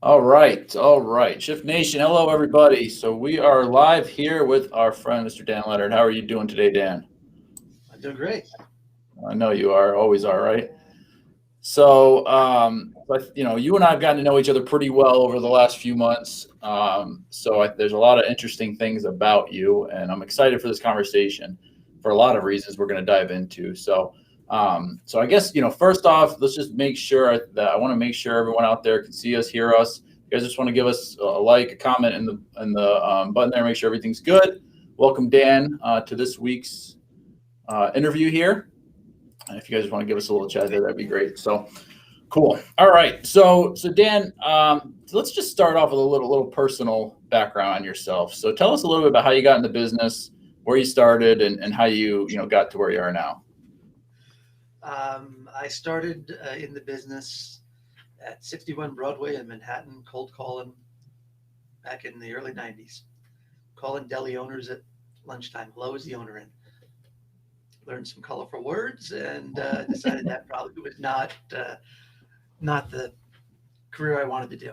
All right, all right. Shift Nation, hello everybody. So we are live here with our friend Mr. Dan Leonard. How are you doing today, Dan? I'm doing great. I know you are, always are, right? So, you and I have gotten to know each other pretty well over the last few months. There's a lot of interesting things about you, and I'm excited for this conversation for a lot of reasons we're going to dive into. So I guess first off, let's just make sure that I want to make sure everyone out there can see us, hear us. You guys just want to give us a like, a comment in the button there, make sure everything's good. Welcome, Dan, to this week's interview here. If you guys want to give us a little chat there, that'd be great. So cool. All right. So Dan, let's just start off with a little personal background on yourself. So tell us a little bit about how you got into business, where you started, and how you got to where you are now. I started in the business at 61 Broadway in Manhattan, cold calling back in the early 90s. Calling deli owners at lunchtime. Hello, is the owner in? Learned some colorful words and decided that probably was not the career I wanted to do.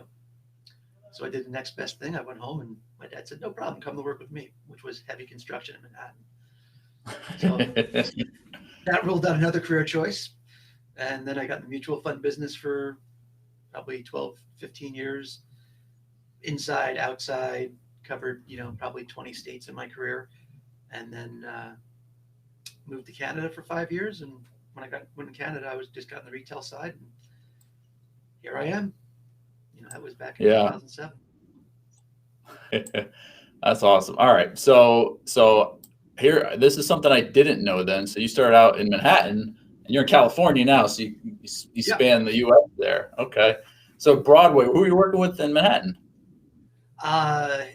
So I did the next best thing. I went home and my dad said, "No problem, come to work with me," which was heavy construction in Manhattan. So that ruled out another career choice. And then I got in the mutual fund business for probably 12, 15 years, inside, outside, covered, probably 20 states in my career. And then moved to Canada for 5 years. And when in Canada, I was just got on the retail side. And here I am. That was back in Yeah, 2007. that's awesome. All right, so here, this is something I didn't know then. So you started out in Manhattan, and you're in California now. So you Yeah. span the U.S. there. Okay. So Broadway, who are you working with in Manhattan? Uh,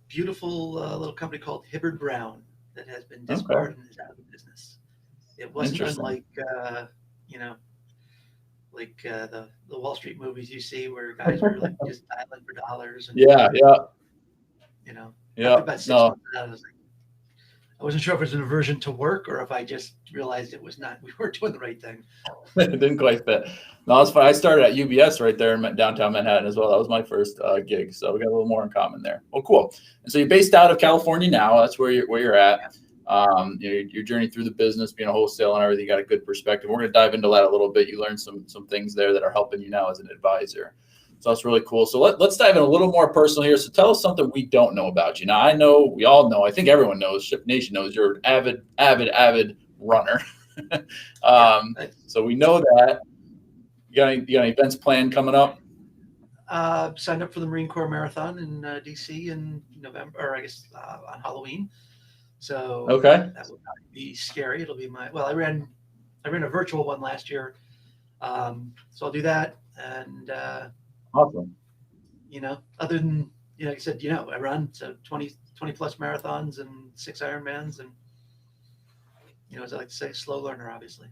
Beautiful little company called Hibbard Brown that has been Okay, disbarred and is out of business. It wasn't interesting. unlike, you know, the Wall Street movies you see where guys were like just dialing for dollars. And Yeah, yeah, after yeah. about six No, months of that, I wasn't sure if it was an aversion to work or if I just realized it was not, we weren't doing the right thing. it didn't quite fit. No, it's fine. I started at UBS right there in downtown Manhattan as well. That was my first gig, so we got a little more in common there. Well, cool. And so you're based out of California now. That's where you're at. Your journey through the business, being a wholesale and everything, you got a good perspective. We're going to dive into that a little bit. You learned some things there that are helping you now as an advisor. So that's really cool. So let's dive in a little more personal here. So tell us something we don't know about you. Now I know we all know. I think everyone knows. Ship Nation knows you're an avid runner. Yeah. um, so we know that. You got any events planned coming up? Signed up for the Marine Corps Marathon in DC in November, or I guess on Halloween. So Okay. that will probably be scary. It'll be well, I ran a virtual one last year. So I'll do that. And, Awesome. other than, like I said, I run so 20 plus marathons and 6 Ironmans. And, as I like to say, slow learner, obviously.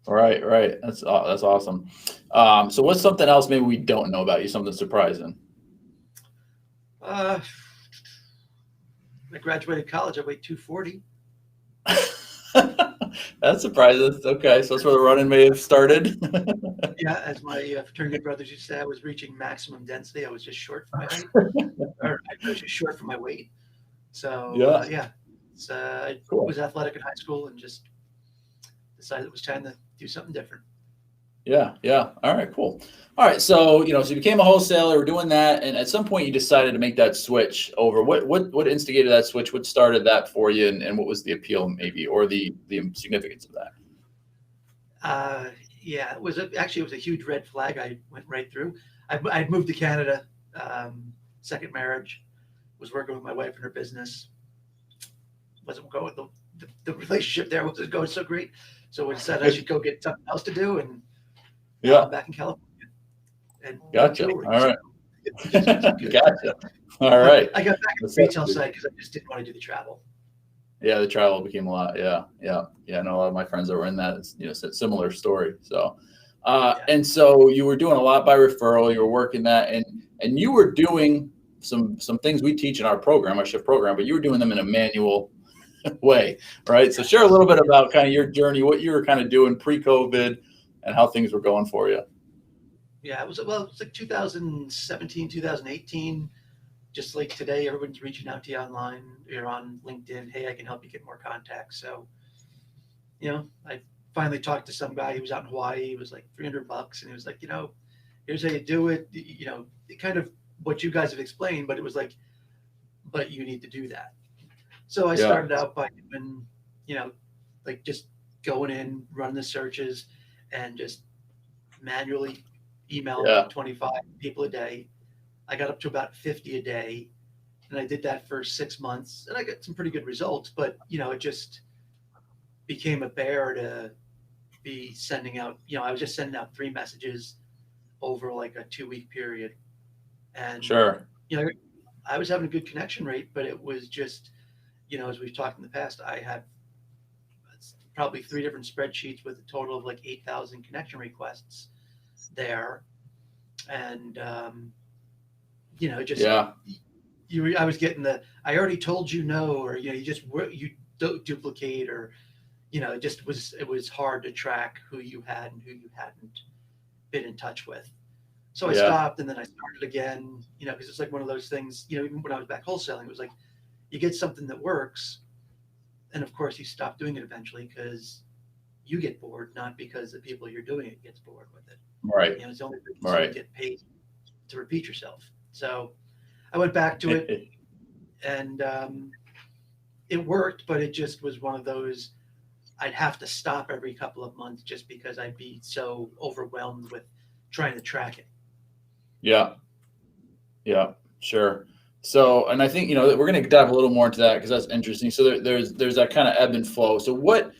Right, right. That's awesome. So what's something else maybe we don't know about you? Something surprising. Uh, I graduated college. I weighed 240. That's surprising. Okay, so that's where the running may have started. Yeah, as my fraternity brothers used to say, I was reaching maximum density. I was just short for my height, or I was just short for my weight. So Yeah, yeah, I cool. was athletic in high school and just decided it was time to do something different. Yeah, yeah. All right, cool. All right, so you became a wholesaler. We're doing that, and at some point you decided to make that switch over. What instigated that switch? What started that for you, and what was the appeal, maybe, or the significance of that? Uh, yeah, actually it was a huge red flag. I went right through. I'd moved to Canada, second marriage, was working with my wife in her business. Wasn't going the relationship there wasn't going so great. So we decided I should go get something else to do, and now I'm Yeah, back in California and doing gotcha. jewelry. All So right, it's good. gotcha. All But right. I got back in the retail Necessity. side because I just didn't want to do the travel. Yeah, the travel became a lot. Yeah, yeah, yeah. I know a lot of my friends that were in that. It's, similar story. So, Yeah. and so you were doing a lot by referral. You were working that, and you were doing some things we teach in our program, our shift program, but you were doing them in a manual way, right? So share a Yes. little bit about kind of your journey, what you were kind of doing pre-COVID, and how things were going for you. Yeah, it was like 2017, 2018. Just like today, everyone's reaching out to you online. You're on LinkedIn. Hey, I can help you get more contacts. So, I finally talked to some guy. He was out in Hawaii. It was like $300, and he was like, here's how you do it. Kind of what you guys have explained, but it was like, but you need to do that. So I Yeah. started out by doing, you know, like just going in, running the searches, and just manually emailing Yeah. like 25 people a day. I got up to about 50 a day, and I did that for 6 months, and I got some pretty good results. But it just became a bear to be sending out. I was just sending out 3 messages over like a 2 week period, and Sure. you know, I was having a good connection rate, but it was just, as we've talked in the past, I had probably 3 different spreadsheets with a total of like 8,000 connection requests there, and just Yeah. I was getting I already told you no, or you just you don't duplicate, or it was hard to track who you had and who you hadn't been in touch with. So I Yeah. stopped, and then I started again, because it's like one of those things, even when I was back wholesaling, it was like you get something that works, and of course you stop doing it eventually because you get bored, not because the people you're doing it gets bored with it. Right. It's only because you Right. get paid to repeat yourself. So I went back to it, and it worked, but it just was one of those. I'd have to stop every couple of months just because I'd be so overwhelmed with trying to track it. Yeah. Yeah. Sure. So, and I think we're going to dive a little more into that because that's interesting. So there's that kind of ebb and flow. So what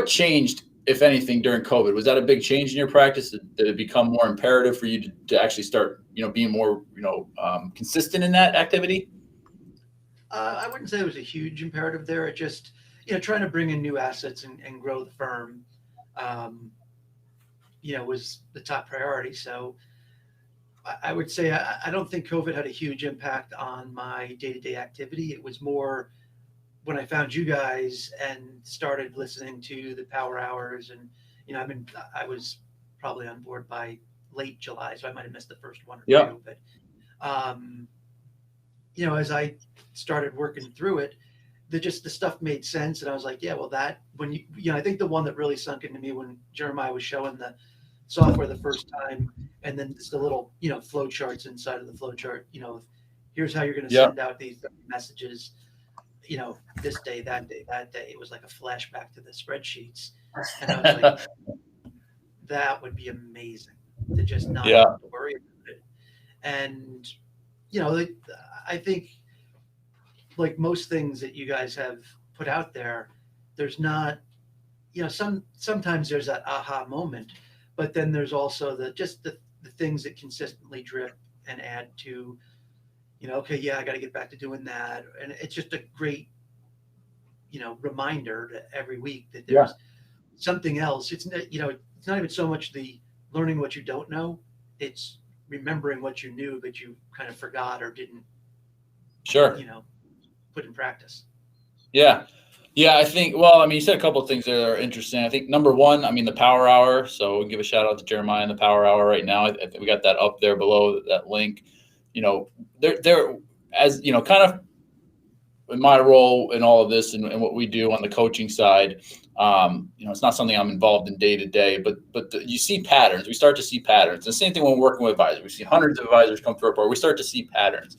changed, if anything, during COVID? Was that a big change in your practice? Did it become more imperative for you to actually start being more consistent in that activity? I wouldn't say it was a huge imperative there. It just, trying to bring in new assets and grow the firm, um, was the top priority. So I would say I don't think COVID had a huge impact on my day to day activity. It was more when I found you guys and started listening to the power hours, and I was probably on board by late July, so I might have missed the first one or Yeah. two. But um, as I started working through it, the stuff made sense, and I was like, yeah, well, that when I think the one that really sunk into me when Jeremiah was showing the software the first time, and then it's the little flow charts inside of the flow chart. Here's how you're going to Yeah. send out these messages. This day, that day, that day. It was like a flashback to the spreadsheets, and I was like, that would be amazing to just not Yeah. have to worry about it. And I think, like most things that you guys have put out there, there's not, sometimes there's that aha moment, but then there's also the things that consistently drip and add to, okay, yeah, I got to get back to doing that. And it's just a great, reminder to every week that Yeah. there's something else. It's not even so much the learning what you don't know, it's remembering what you knew, but you kind of forgot or didn't, Sure. put in practice. Yeah. Yeah, I think, well, I mean, you said a couple of things there that are interesting. I think number one, I mean, the power hour. So we'll give a shout out to Jeremiah and the power hour right now. I think we got that up there below that link. There, as kind of in my role in all of this and what we do on the coaching side, it's not something I'm involved in day to day, but you see patterns. We start to see patterns. The same thing when we're working with advisors. We see hundreds of advisors come through our board. We start to see patterns.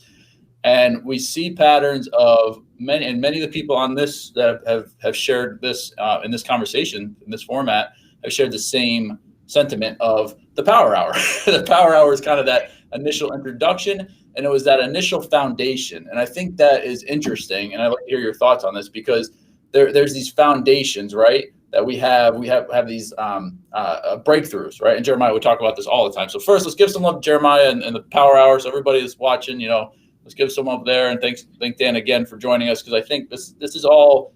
And we see patterns of many of the people on this that have shared this in this conversation, in this format, have shared the same sentiment of the power hour. The power hour is kind of that initial introduction, and it was that initial foundation. And I think that is interesting, and I'd like to hear your thoughts on this because there's these foundations, right? That we have these breakthroughs, right? And Jeremiah would talk about this all the time. So first, let's give some love to Jeremiah and the power hour. So everybody that's watching, let's give some up there, and thank Dan again for joining us, because I think this is all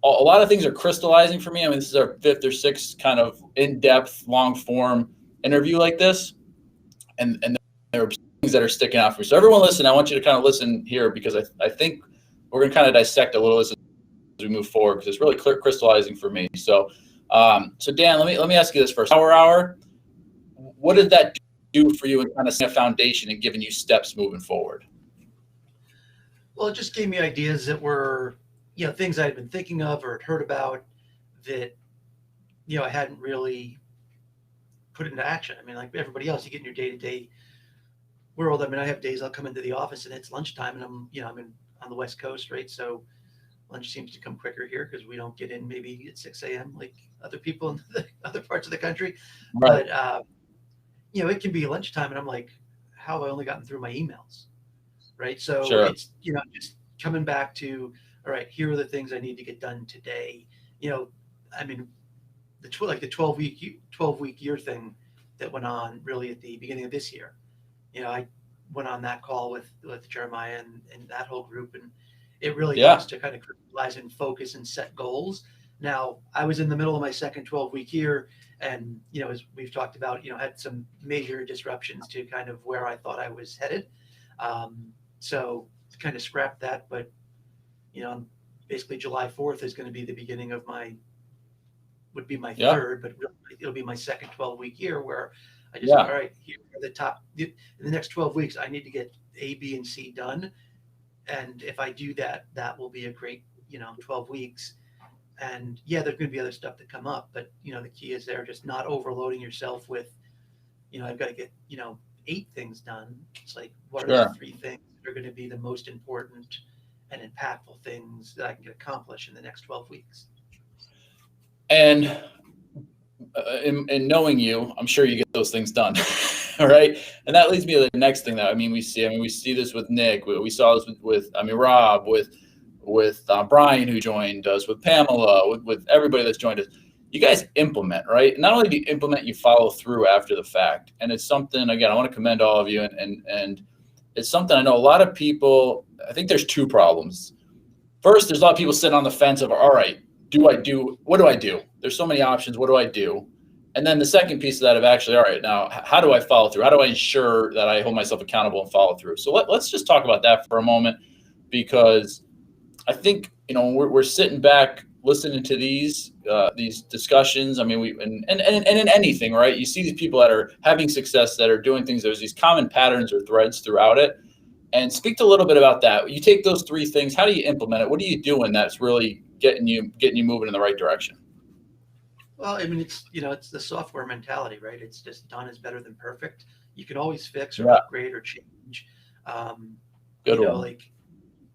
a lot of things are crystallizing for me. I mean, this is our 5th or 6th kind of in-depth, long-form interview like this, and there are things that are sticking out for me. So everyone listen, I want you to kind of listen here, because I think we're going to kind of dissect a little as we move forward, because it's really crystallizing for me. So Dan, let me ask you this first. Power hour. what did that do for you and kind of set a foundation and giving you steps moving forward? Well, it just gave me ideas that were, things I had been thinking of or had heard about that, I hadn't really put into action. I mean, like everybody else, you get in your day-to-day world. I mean, I have days I'll come into the office and it's lunchtime and I'm on the West Coast, right? So lunch seems to come quicker here because we don't get in maybe at 6 a.m. like other people in the other parts of the country. Right. But, it can be lunchtime and I'm like, how have I only gotten through my emails? Right. So Sure. it's, just coming back to, all right, here are the things I need to get done today. I mean, the 12-week year thing that went on really at the beginning of this year. I went on that call with Jeremiah and that whole group, and it really helps to kind of crystallize and focus and set goals. Now, I was in the middle of my second 12-week year, and as we've talked about, had some major disruptions to kind of where I thought I was headed. So kind of scrapped that, but basically July 4th is going to be the beginning of would be my third, but really it'll be my second 12-week year where I just, all right, here are the top, in the next 12 weeks, I need to get A, B, and C done. And if I do that, that will be a great, 12 weeks. And there's going to be other stuff that come up, but the key is there just not overloading yourself with, I've got to get, 8 things done. It's like, what are the 3 things that are going to be the most important and impactful things that I can get accomplished in the next 12 weeks? And in knowing you, I'm sure you get those things done. All right. And that leads me to the next thing that, we see this with Nick. We saw this with Rob, with Brian, who joined us, with Pamela, with everybody that's joined us. You guys implement, right? And not only do you implement, you follow through after the fact. And it's something, again, I want to commend all of you. And it's something I know a lot of people, I think there's 2 problems. First, there's a lot of people sitting on the fence of, all right, what do I do? There's so many options. What do I do? And then the second piece of that of actually, all right, now how do I follow through? How do I ensure that I hold myself accountable and follow through? So let's just talk about that for a moment, because I think, we're sitting back listening to these discussions. I mean, and in anything, right? You see these people that are having success, that are doing things. There's these common patterns or threads throughout it. And speak to a little bit about that. You take those 3 things. How do you implement it? What are you doing that's really getting you moving in the right direction? Well, I mean, it's the software mentality, right? It's just done is better than perfect. You can always fix or upgrade or change. Good one. Like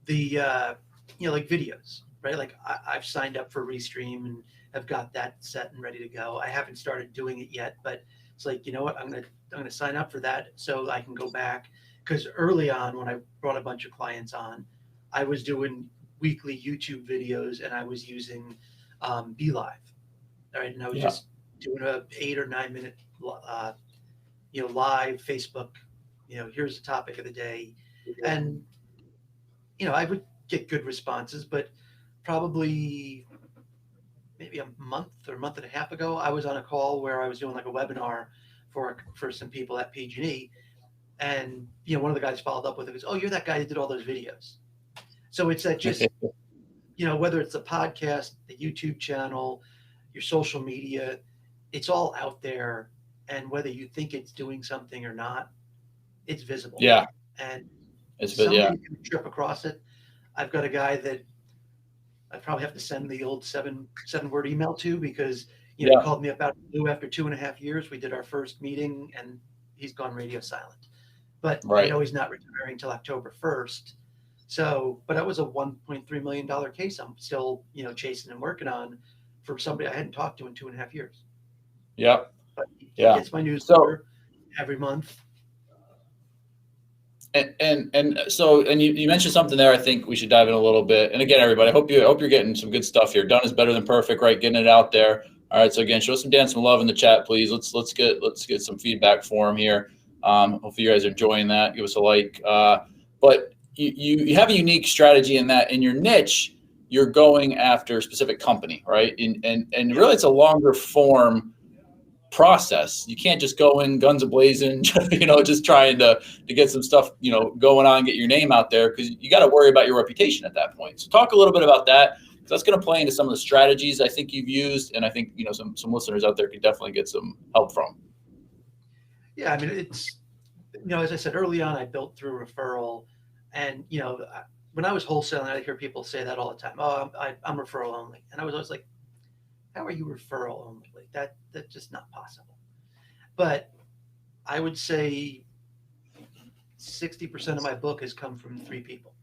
the like videos, right? Like I've signed up for Restream and have got that set and ready to go. I haven't started doing it yet, but it's like, you know what? I'm gonna sign up for that so I can go back. Because early on, when I brought a bunch of clients on, I was doing weekly YouTube videos and I was using BeLive. All right, and I was just doing a 8 or 9 minute, live Facebook. Here's the topic of the day, and I would get good responses. But probably maybe a month or a month and a half ago, I was on a call where I was doing like a webinar for some people at PG&E, and one of the guys followed up with it. Goes, "Oh, you're that guy that did all those videos." So it's that just whether it's a podcast, the YouTube channel, your social media, it's all out there. And whether you think it's doing something or not, it's visible. Yeah. And it's somebody can trip across it. I've got a guy that I probably have to send the old 7-word email to, because he called me about blue after 2.5 years. We did our first meeting and he's gone radio silent. But I know he's not retiring until October 1st. So, but that was a $1.3 million case I'm still, chasing and working on for somebody I hadn't talked to in 2.5 years. Yep. But he gets my newsletter every month. And so you mentioned something there. I think we should dive in a little bit. And again, everybody, I hope you're getting some good stuff here. Done is better than perfect, right? Getting it out there. All right. So again, show Dan some love in the chat, please. Let's get some feedback for him here. Hopefully you guys are enjoying that. Give us a like. But you have a unique strategy in that in your niche, you're going after a specific company, right? And really it's a longer form process. You can't just go in guns a-blazing, just trying to get some stuff, going on, get your name out there, because you got to worry about your reputation at that point. So talk a little bit about that, because that's going to play into some of the strategies I think you've used, and I think some listeners out there can definitely get some help from. Yeah, I mean, it's, as I said early on, I built through referral, and when I was wholesaling, I hear people say that all the time. Oh, I'm referral only, and I was always like, how are you referral only? Like that's just not possible. But I would say 60% of my book has come from three people,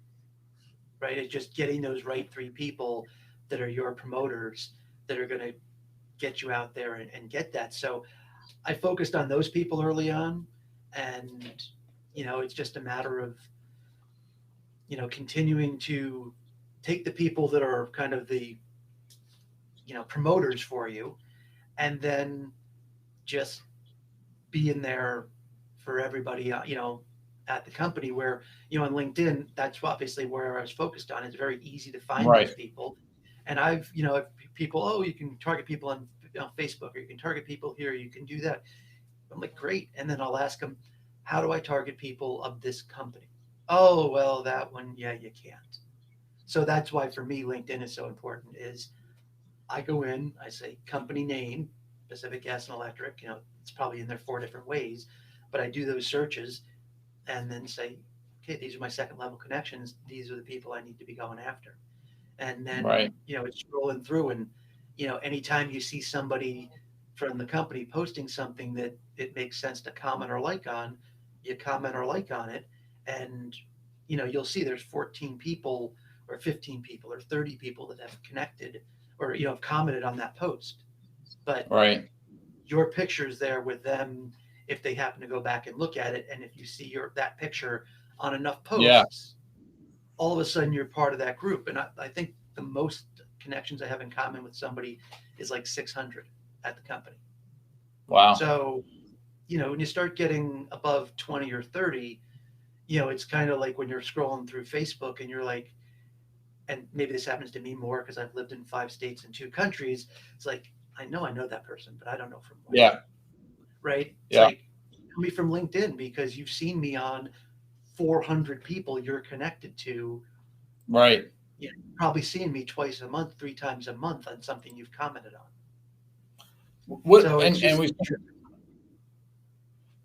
right? It's just getting those right three people that are your promoters that are going to get you out there and get that. So I focused on those people early on, and it's just a matter of continuing to take the people that are kind of the promoters for you, and then just be in there for everybody, at the company. Where on LinkedIn, that's obviously where I was focused on. It's very easy to find those Right. people, and I've people, oh, you can target people on Facebook, or you can target people here, you can do that. I'm like, great. And then I'll ask them, how do I target people of this company? Oh, well, that one, yeah, you can't. So that's why for me, LinkedIn is so important. Is I go in, I say company name, Pacific Gas and Electric. It's probably in there four different ways, but I do those searches and then say, okay, these are my second level connections. These are the people I need to be going after. And then Right. it's scrolling through, and anytime you see somebody from the company posting something that it makes sense to comment or like on, you comment or like on it, and you'll see there's 14 people or 15 people or 30 people that have connected or have commented on that post. But Right. your picture's there with them if they happen to go back and look at it, and if you see that picture on enough Yeah. posts, all of a sudden you're part of that group. And I think the most connections I have in common with somebody is like 600 at the company. Wow. So, when you start getting above 20 or 30, it's kind of like when you're scrolling through Facebook and you're like, and maybe this happens to me more because I've lived in 5 states and 2 countries. It's like, I know that person, but I don't know from where, Yeah. right? It's Yeah. like, you know me from LinkedIn because you've seen me on 400 people you're connected to. Right. Probably seeing me twice a month, 3 times a month on something you've commented on. What So it's and just, we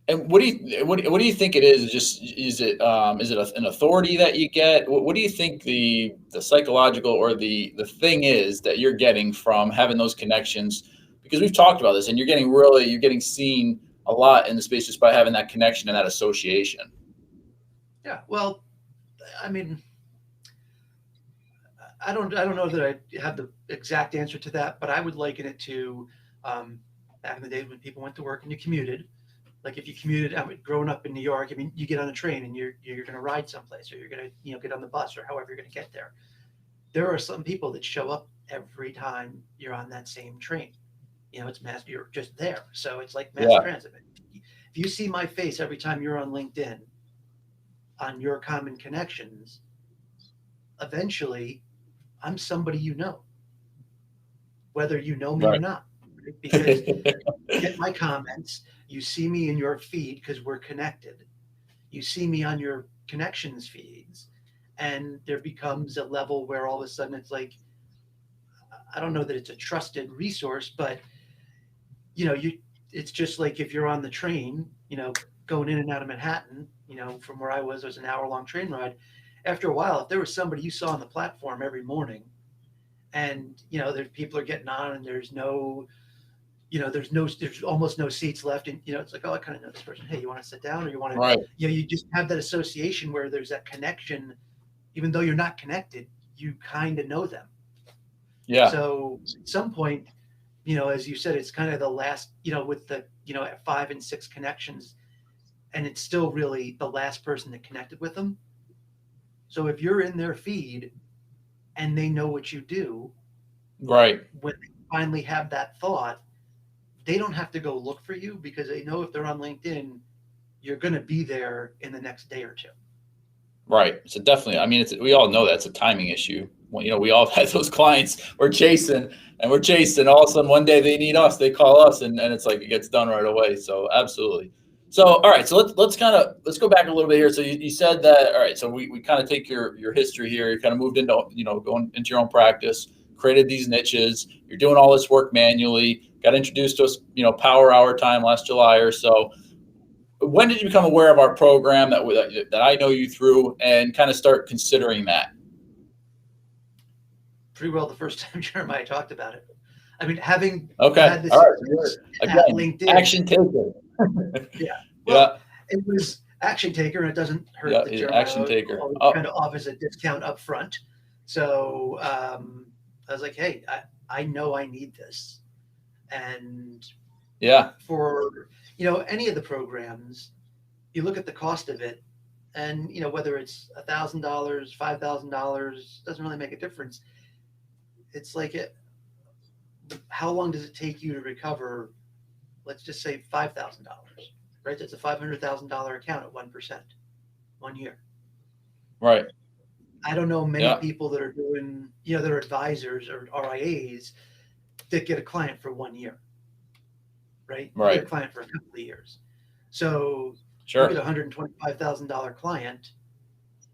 and what do you think it is? Just is it an authority that you get? What do you think the psychological or the thing is that you're getting from having those connections? Because we've talked about this, and you're getting seen a lot in the space just by having that connection and that association. yeah. Well, I mean, I don't know that I have the exact answer to that, but I would liken it to um, back in the days when people went to work and you commuted. Like if you commuted, I mean, growing up in New York, I mean, you get on a train and you're going to ride someplace, or you're going to get on the bus, or however you're going to get there. There are some people that show up every time you're on that same train. It's mass. You're just there, so it's like mass Yeah. transit. If you see my face every time you're on LinkedIn on your common connections, eventually I'm somebody whether you know me or Right. not, right? Because you get my comments, you see me in your feed because we're connected. You see me on your connections feeds, and there becomes a level where all of a sudden it's like, I don't know that it's a trusted resource, but you it's just like if you're on the train, going in and out of Manhattan, from where I was, it was an hour-long train ride. After a while, if there was somebody you saw on the platform every morning, and there people are getting on, and there's almost no seats left, and it's like, oh, I kind of know this person. Hey, you want to sit down, or you want to, Right. you just have that association where there's that connection, even though you're not connected, you kind of know them. Yeah. So at some point, as you said, it's kind of the last, with the at 5 and 6 connections, and it's still really the last person that connected with them. So if you're in their feed and they know what you do, Right. when they finally have that thought, they don't have to go look for you because they know if they're on LinkedIn, you're going to be there in the next day or two. Right. So definitely, I mean, we all know that's a timing issue. Well, we all have those clients we're chasing and we're chasing. All of a sudden, one day they need us, they call us, and it's like it gets done right away. So absolutely. So all right, so let's go back a little bit here. So you said that all right. So we kind of take your history here. You kind of moved into going into your own practice, created these niches. You're doing all this work manually. Got introduced to us, Power Hour time last July or so. when did you become aware of our program that I know you through, and kind of start considering that? Pretty well the first time Jeremiah talked about it. I mean, having Okay. had this All right. at Again, LinkedIn, action taker. yeah. Well, Yeah. it was action taker, and it doesn't hurt Yeah. that Jeremiah Action taker. always Oh, kind of offers a discount up front. So I was like, hey, I know I need this. And yeah. for, any of the programs, you look at the cost of it, and, whether it's $1,000, $5,000, doesn't really make a difference. It's like how long does it take you to recover, let's just say $5,000, right? That's a $500,000 account at 1%, 1 year. Right. I don't know many Yeah. people that are doing, that are advisors or RIAs that get a client for 1 year, right? You Right. get a client for a couple of years. So Sure. you get a $125,000 client.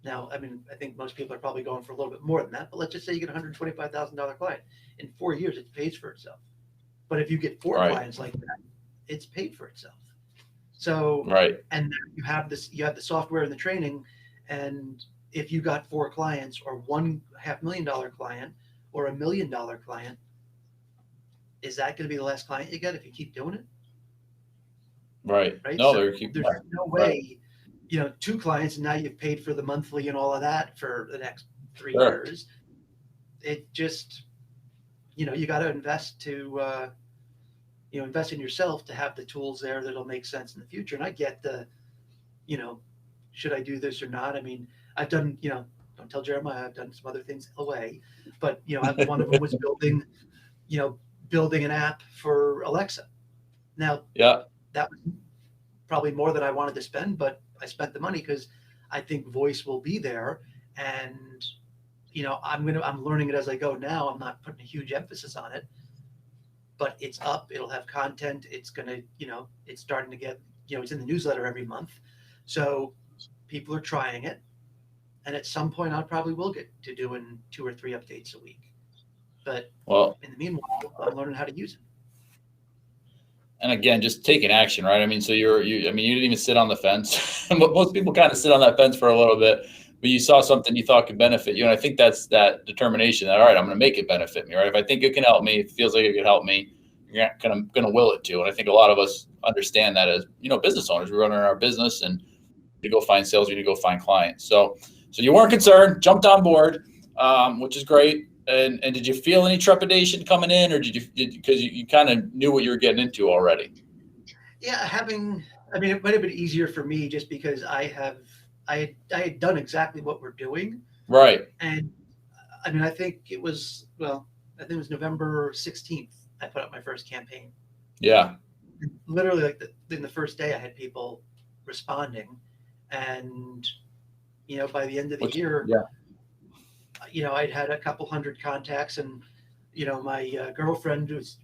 Now, I mean, I think most people are probably going for a little bit more than that, but let's just say you get a $125,000 client. In 4 years, it pays for itself. But if you get four Right. clients like that, it's paid for itself. So, Right. and you have the software and the training, and if you got 4 clients, or $500,000 client, or $1 million client, is that going to be the last client you get if you keep doing it? Right. Right. No, So there's no way, 2 clients, and now you've paid for the monthly and all of that for the next 3 Sure. years. It just, you got to invest invest in yourself to have the tools there that'll make sense in the future. And I get should I do this or not? I mean, I've done, don't tell Jeremiah, I've done some other things away, but one of them was building an app for Alexa. Now, Yeah. that was probably more than I wanted to spend, but I spent the money because I think voice will be there, and I'm learning it as I go now. I'm not putting a huge emphasis on it, but it's up. It'll have content. It's gonna, it's starting to get, it's in the newsletter every month, so people are trying it, and at some point I probably will get to doing 2 or 3 updates a week. But in the meanwhile, I'm learning how to use it. And again, just taking action, right? I mean, so you didn't even sit on the fence. Most people kind of sit on that fence for a little bit, but you saw something you thought could benefit you. And I think that's that determination that, all right, I'm going to make it benefit me, right? If I think it can help me, it feels like it could help me, you're going to will it to. And I think a lot of us understand that as, business owners. We run our business, and to go find sales, you need to go find clients. So you weren't concerned, jumped on board, which is great. And did you feel any trepidation coming in, or because you kind of knew what you were getting into already? Yeah, it might have been easier for me just because I had done exactly what we're doing. Right. And I mean, I think it was November 16th. I put up my first campaign. Yeah. Literally, like in the first day, I had people responding, and by the end of the year, I'd had a couple hundred contacts, and my girlfriend was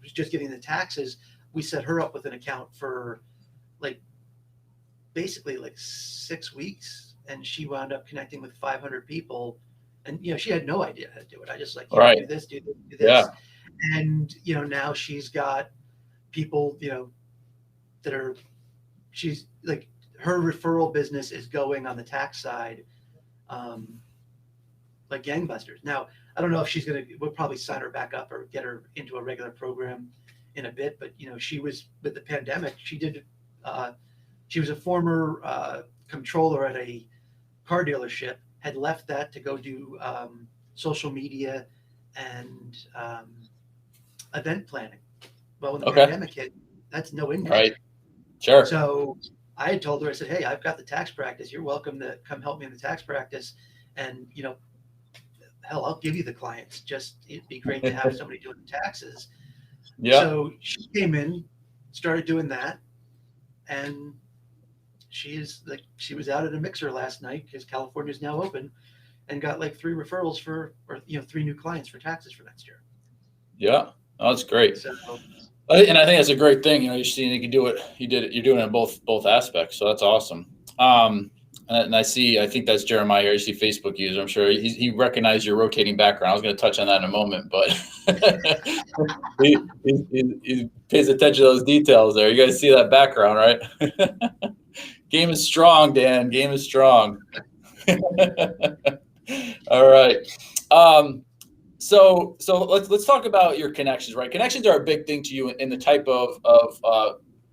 just getting the taxes. We set her up with an account for basically 6 weeks, and she wound up connecting with 500 people, and she had no idea how to do it. I just do this, do this, yeah. And now she's got people that are, she's like, her referral business is going on the tax side like gangbusters. Now, I don't know if we'll probably sign her back up or get her into a regular program in a bit, but she was, with the pandemic, she was a former controller at a car dealership, had left that to go do social media and event planning. Well, when the pandemic hit, that's no income. Right. Sure. So I had told her, I said, hey, I've got the tax practice. You're welcome to come help me in the tax practice. And, hell, I'll give you the clients. Just, it'd be great to have somebody doing taxes. Yeah. So she came in, started doing that. And she was out at a mixer last night because California's now open, and got 3 referrals or 3 new clients for taxes for next year. Yeah. Oh, that's great. So, and I think that's a great thing. You're seeing you can do it. You're doing it in both aspects. So that's awesome. And I think that's Jeremiah here. You see Facebook user. I'm sure he recognized your rotating background. I was going to touch on that in a moment, but he pays attention to those details there. You guys see that background, right? Game is strong, Dan. Game is strong. All right. So let's talk about your connections, right? Connections are a big thing to you in the type of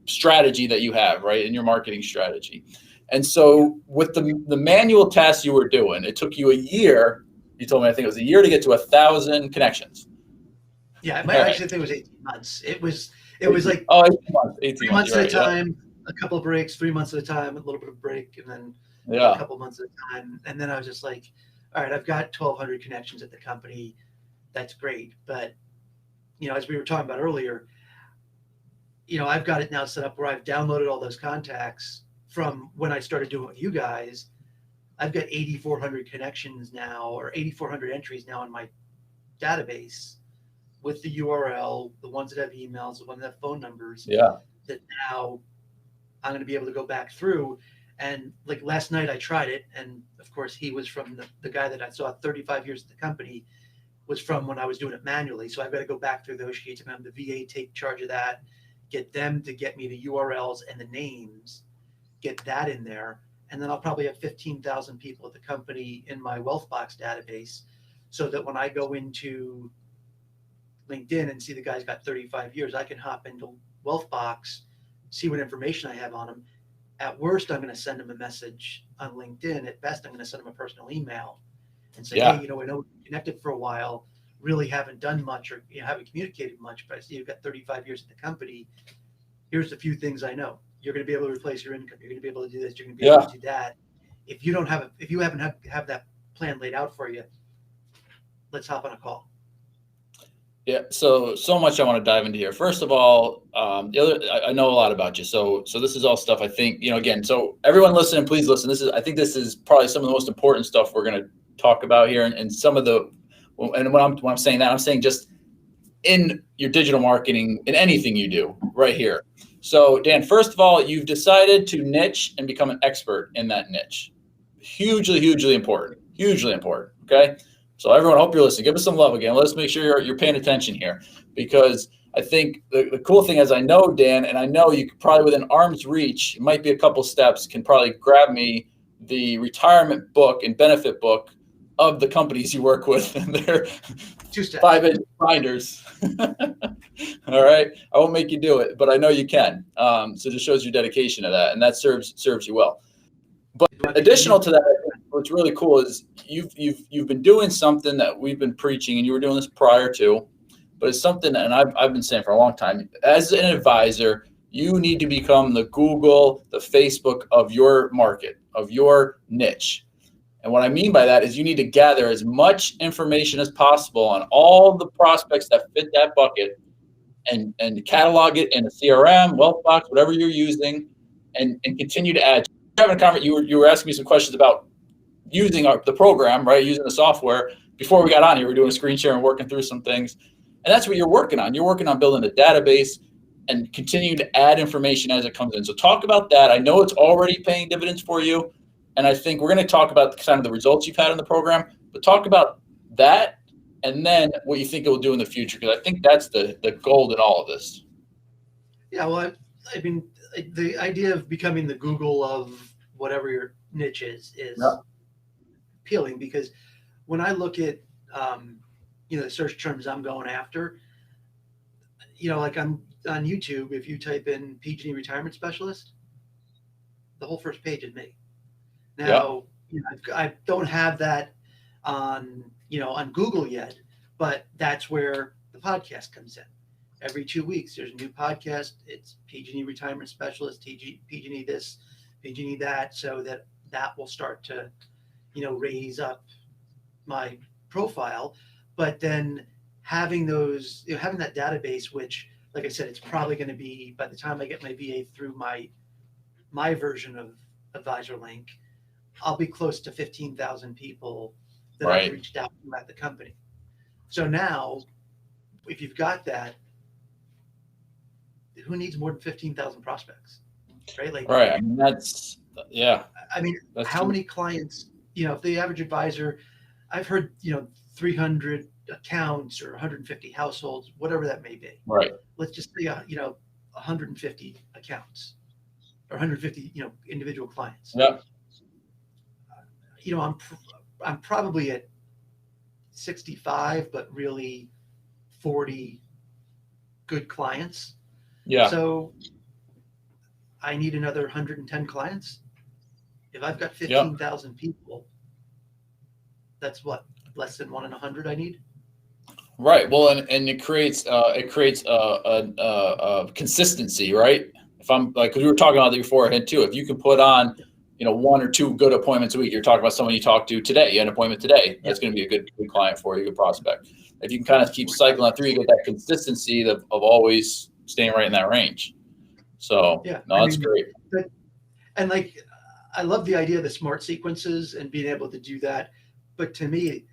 strategy that you have, right, in your marketing strategy. And so with the manual tasks you were doing, it took you a year. You told me I think it was a year to get to 1,000 connections. Yeah, I actually think it was 18 months. It was like 18 months. 3 18 months months. at a Right. time, a couple of breaks, 3 months at a time, a little bit of break, and then Yeah. a couple months at a time. And then I was just like, all right, I've got 1,200 connections at the company. That's great. But, as we were talking about earlier, I've got it now set up where I've downloaded all those contacts from when I started doing it with you guys. I've got 8,400 connections now, or 8,400 entries now in my database with the URL, the ones that have emails, the ones that have phone numbers. Yeah. That now I'm going to be able to go back through. And like last night I tried it. And of course he was from the guy that I saw 35 years at the company was from when I was doing it manually. So I've got to go back through those sheets and have the VA take charge of that, get them to get me the URLs and the names, get that in there. And then I'll probably have 15,000 people at the company in my Wealthbox database so that when I go into LinkedIn and see the guy's got 35 years, I can hop into Wealthbox, see what information I have on him. At worst, I'm going to send him a message on LinkedIn. At best, I'm going to send him a personal email and say, hey, I know we're connected for a while, really haven't done much or haven't communicated much, but I see you've got 35 years at the company. Here's a few things I know. You're going to be able to replace your income. You're going to be able to do this. You're going to be able to do that. If you haven't have that plan laid out for you, let's hop on a call. Yeah, so much I want to dive into here. First of all, I know a lot about you, so this is all stuff I think again. So everyone listening, please listen. I think this is probably some of the most important stuff we're going to talk about here, and some of the. And when I'm saying that, I'm saying just in your digital marketing, in anything you do, right here. So Dan, first of all, you've decided to niche and become an expert in that niche. Hugely important. Hugely important. Okay. So everyone, hope you're listening. Give us some love again. Let's make sure you're paying attention here, because I think the cool thing is I know, Dan, and I know you could probably within arm's reach, it might be a couple steps, can probably grab me the retirement book and benefit book of the companies you work with and their 5-inch binders. All right. I won't make you do it, but I know you can. So it just shows your dedication to that, and that serves you well. But additional to that, what's really cool is you've been doing something that we've been preaching, and you were doing this prior to, but it's something that, and I've been saying for a long time, as an advisor, you need to become the Google, the Facebook of your market, of your niche. And what I mean by that is you need to gather as much information as possible on all the prospects that fit that bucket and catalog it in a CRM, Wealthbox, whatever you're using, and continue to add. Having a conversation, you were asking me some questions about using the program, right? Using the software. Before we got on here, we were doing a screen share and working through some things. And that's what you're working on. You're working on building a database and continuing to add information as it comes in. So talk about that. I know it's already paying dividends for you. And I think we're going to talk about kind of the results you've had in the program, but talk about that and then what you think it will do in the future, because I think that's the gold in all of this. Yeah, well, I mean, the idea of becoming the Google of whatever your niche is appealing, because when I look at the search terms I'm going after, like I'm on YouTube, if you type in PG&E retirement specialist, the whole first page is me. Now, I don't have that on Google yet, but that's where the podcast comes in. Every 2 weeks, there's a new podcast. It's PG&E retirement specialist, PG&E this, PG&E that, so that will start to, raise up my profile. But then having those, having that database, which, like I said, it's probably going to be, by the time I get my VA through my version of Advisor Link, I'll be close to 15,000 people that I've reached out to at the company. So now, if you've got that, who needs more than 15,000 prospects, right? Right. I mean, that's Yeah, I mean, that's how true. many clients, if the average advisor, I've heard, 300 accounts or 150 households, whatever that may be. Right. Let's just say, 150 accounts or 150, individual clients. Yep. I'm probably at 65, but really 40 good clients. Yeah. So I need another 110 clients. If I've got Yep. 15,000 people, that's what, less than 1 in 100 I need. Right. Well, and it creates a consistency, right? If I'm like, because we were talking about that beforehand too. If you can put on, one or two good appointments a week, you're talking about someone you talked to today. You had an appointment today. Yeah. That's going to be a good client for you, a good prospect. If you can kind of keep cycling through, you get that consistency of always staying right in that range. So Yeah. no, I that's mean, great. and like, I love the idea of the smart sequences and being able to do that. But to me,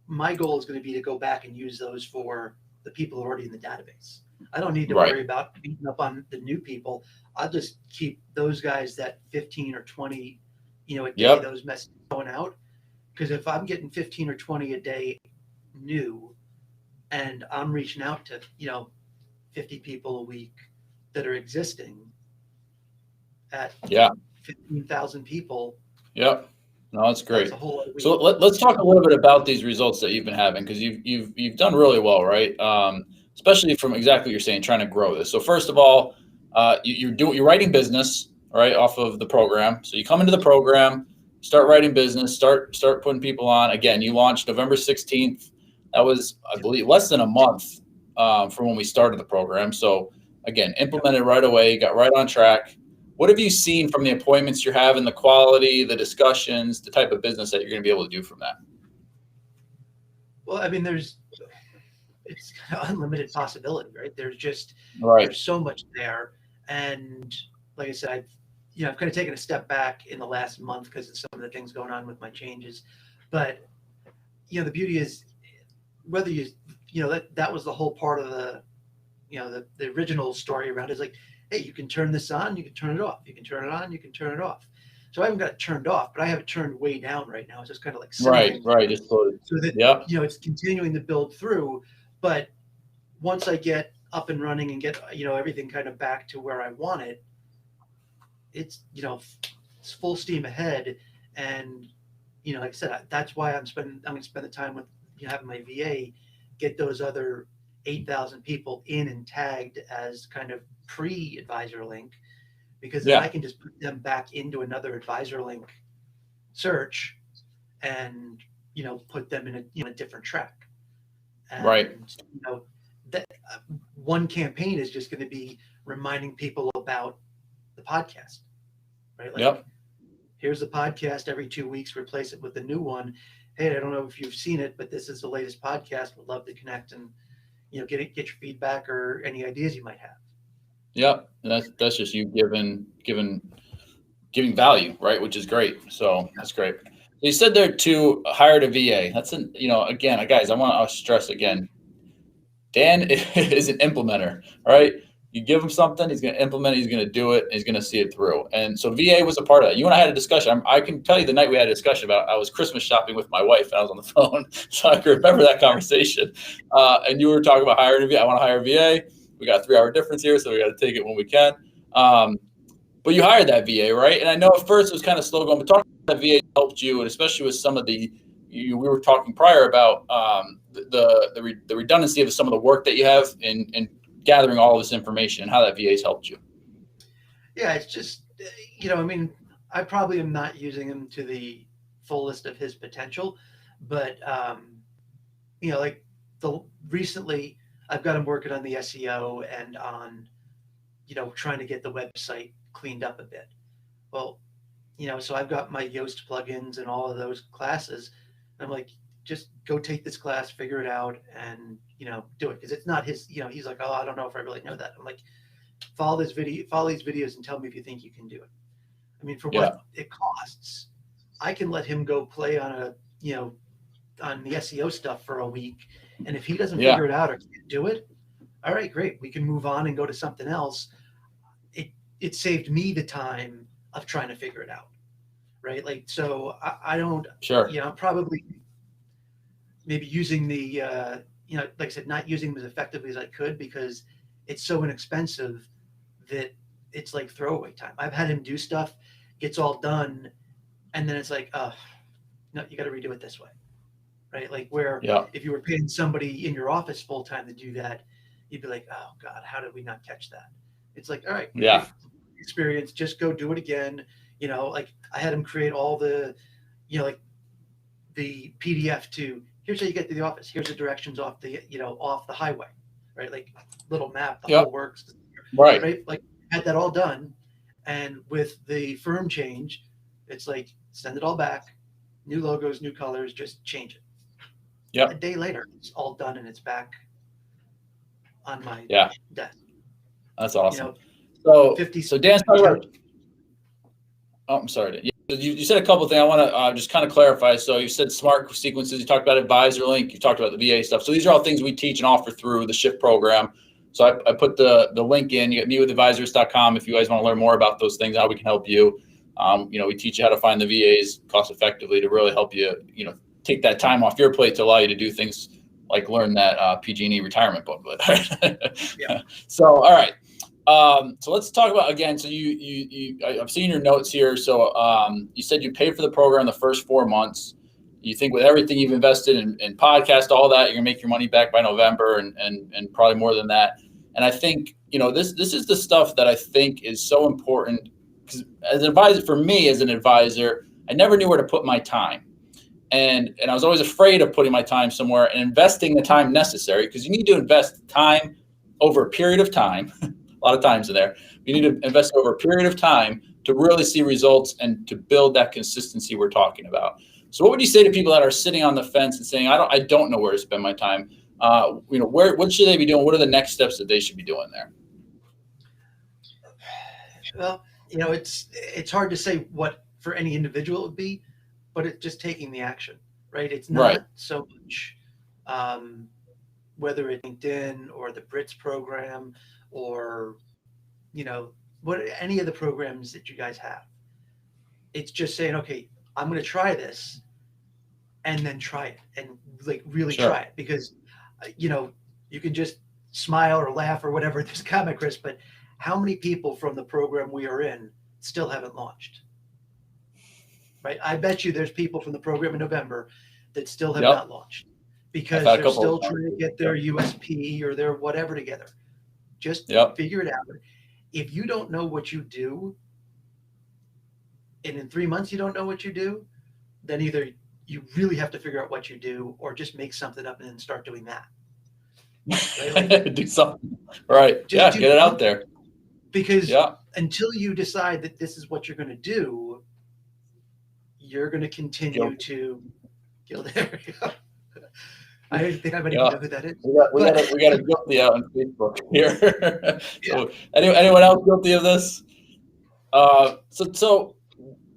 my goal is going to be to go back and use those for the people already in the database. I don't need to Right. worry about beating up on the new people. I'll just keep those guys that 15 or 20, a day, Yep. those messages going out. Because if I'm getting 15 or 20 a day new and I'm reaching out to, 50 people a week that are existing at Yeah. 15,000 people, Yep. No, that's that's great. a whole other week. So let's talk a little bit about these results that you've been having, because you've done really well, right? Especially from exactly what you're saying, trying to grow this. So first of all, you're writing business, right, off of the program. So you come into the program, start writing business, start putting people on. Again, you launched November 16th. That was, I Yep. believe, less than a month from when we started the program. So again, Yep. implemented right away, got right on track. What have you seen from the appointments you're having, the quality, the discussions, the type of business that you're going to be able to do from that? Well, I mean, it's kind of unlimited possibility, right? Right. There's so much there. And like I said, I've kind of taken a step back in the last month because of some of the things going on with my changes. But, the beauty is whether that was the whole part of the original story around it is like, hey, you can turn this on, you can turn it off, you can turn it on, you can turn it off. So I haven't got it turned off, but I have it turned way down right now. It's just kind of like Right. simmering Right. there Just loaded. so that, Yep. it's continuing to build through. But once I get up and running and get, everything kind of back to where I want it, it's full steam ahead. And, like I said, that's why I'm going to spend the time with, having my VA get those other 8,000 people in and tagged as kind of pre-advisor link, because then I Yeah. can just put them back into another advisor link search and, put them in a different track. Right. And, that one campaign is just going to be reminding people about the podcast, right? Like, Yep. here's the podcast every 2 weeks, replace it with a new one. Hey, I don't know if you've seen it, but this is the latest podcast. Would love to connect and, get your feedback or any ideas you might have. Yep. And that's just you giving value, right? Which is great. So that's great. So you said there too, hired a VA. That's again, guys, I want to stress again, Dan is an implementer, right? You give him something, he's going to implement it, he's going to do it, and he's going to see it through. And so VA was a part of that. You and I had a discussion. I can tell you the night we had a discussion about, I was Christmas shopping with my wife, and I was on the phone, so I can remember that conversation. And you were talking about hiring a VA. I want to hire a VA. We got a 3-hour difference here, so we got to take it when we can. But you hired that VA, right? And I know at first it was kind of slow going, but talking about that VA helped you, and especially with some of we were talking prior about the redundancy of some of the work that you have in gathering all of this information and how that VA has helped you. Yeah, it's just, I mean, I probably am not using him to the fullest of his potential, but, like recently I've got him working on the SEO and on, trying to get the website cleaned up a bit. Well, so I've got my Yoast plugins and all of those classes. I'm like, just go take this class, figure it out, and do it, because it's not his. He's like, oh, I don't know if I really know that. I'm like, follow these videos, and tell me if you think you can do it. I mean, for what it costs, I can let him go play on on the SEO stuff for a week, and if he doesn't figure it out or can't do it, all right, great, we can move on and go to something else. It saved me the time of trying to figure it out, right? Like, so I don't, Sure. I'm probably maybe using the, like I said, not using them as effectively as I could because it's so inexpensive that it's like throwaway time. I've had him do stuff, gets all done, and then it's like, oh, no, you got to redo it this way, right? Like where Yeah. if you were paying somebody in your office full time to do that, you'd be like, oh God, how did we not catch that? It's like, all right, Yeah. experience, just go do it again. Like I had him create all the, like the PDF to here's how you get to the office. Here's the directions off the, off the highway, right? Like little map, the whole Yep. works, Right. right? Like had that all done. And with the firm change, it's like send it all back, new logos, new colors, just change it. A Yep. day later, it's all done and it's back on my Yeah. desk. That's You awesome. know, So 50 Dan's talking about. temp- Oh, I'm sorry. Yeah, you said a couple of things. I want to just kind of clarify. So you said smart sequences. You talked about Advisor Link. You talked about the VA stuff. So these are all things we teach and offer through the Shift program. So I put the link in. You get mewithadvisors.com if you guys want to learn more about those things, how we can help you. We teach you how to find the VAs cost effectively to really help you, take that time off your plate to allow you to do things like learn that PG&E retirement booklet. Yeah. So, all right. So let's talk about again. So I've seen your notes here. So you said you paid for the program the first 4 months. You think with everything you've invested in podcast, all that, you're gonna make your money back by November and probably more than that. And I think, this is the stuff that I think is so important because as an advisor, for me as an advisor, I never knew where to put my time. And I was always afraid of putting my time somewhere and investing the time necessary because you need to invest time over a period of time. A lot of times in there. You need to invest over a period of time to really see results and to build that consistency we're talking about. So what would you say to people that are sitting on the fence and saying, I don't know where to spend my time? What should they be doing? What are the next steps that they should be doing there? Well, it's hard to say what for any individual it would be, but it's just taking the action, right? It's Right. not so much um, whether it's LinkedIn or the Brits program or what any of the programs that you guys have. It's just saying, okay, I'm going to try this and then try it and like really try Sure. it because you can just smile or laugh or whatever this comic, Chris, but how many people from the program we are in still haven't launched? Right? I bet you there's people from the program in November that still have Yep. not launched I've because had a they're couple still of times. trying to get their USP or their whatever together. Just Yep. figure it out. If you don't know what you do, and in 3 months you don't know what you do, then either you really have to figure out what you do or just make something up and then start doing that. Right? Like, do something. Right. just Yeah. do Get it out something. there. Because Yeah. until you decide that this is what you're going to do, you're going to continue to go there. I don't think anybody Yeah. know who that is. We got a guilty out on Facebook here. Yeah. So anyone else guilty of this?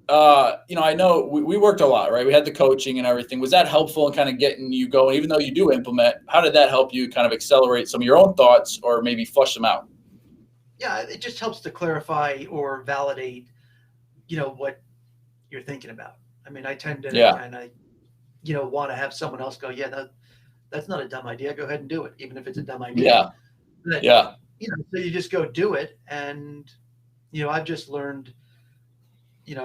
I know we worked a lot, right? We had the coaching and everything. Was that helpful in kind of getting you going? Even though you do implement, how did that help you kind of accelerate some of your own thoughts or maybe flush them out? Yeah, it just helps to clarify or validate, what you're thinking about. I mean, I tend to Yeah. kind of, want to have someone else go, yeah, that's not a dumb idea. Go ahead and do it, even if it's a dumb idea. Yeah. But, Yeah. so you just go do it. And, I've just learned, it